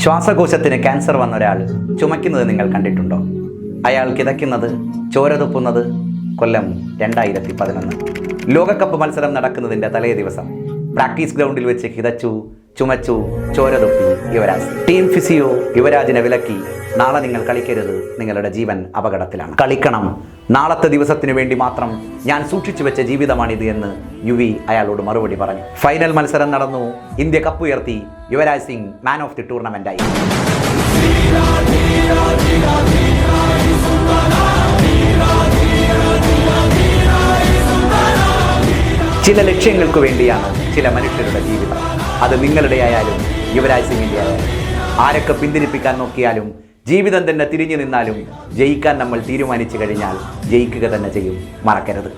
ശ്വാസകോശത്തിന് cancer വന്ന ഒരാൾ ചുമയ്ക്കുന്നത് നിങ്ങൾ കണ്ടിട്ടുണ്ടോ? അയാൾ കിതയ്ക്കുന്നത്, ചോര തുപ്പുന്നത് കൊല്ലം 2011. ലോകകപ്പ് മത്സരം നടക്കുന്നതിൻ്റെ തലേ ദിവസം പ്രാക്ടീസ് ഗ്രൗണ്ടിൽ വെച്ച് കിതച്ചു, ചുമച്ചു, ചോര തുപ്പി യുവരാജ്. ടീം ഫിസിയോ യുവരാജിനെ വിലക്കി, നാളെ നിങ്ങൾ കളിക്കരുത്, നിങ്ങളുടെ ജീവൻ അപകടത്തിലാണ്. കളിക്കണം, നാളത്തെ ദിവസത്തിനു വേണ്ടി മാത്രം ഞാൻ സൂക്ഷിച്ചു വെച്ച ജീവിതമാണിത് എന്ന് യുവി അയാളോട് മറുപടി പറഞ്ഞു. ഫൈനൽ മത്സരം നടന്നു. ഇന്ത്യ കപ്പുയർത്തി. Yuvraj Singh man of the ടൂർണമെന്റായി. ചില ലക്ഷ്യങ്ങൾക്ക് വേണ്ടിയാണ് ചില മനുഷ്യരുടെ ജീവിതം. അത് നിങ്ങളുടെ ആയാലും യുവരാജ് സിംഗിൻ്റെ ആയാലും. ആരൊക്കെ പിന്തിരിപ്പിക്കാൻ നോക്കിയാലും, ജീവിതം തന്നെ തിരിഞ്ഞു നിന്നാലും ജയിക്കാൻ നമ്മൾ തീരുമാനിച്ചു കഴിഞ്ഞാൽ ജയിക്കുക തന്നെ ചെയ്യും. മറക്കരുത്.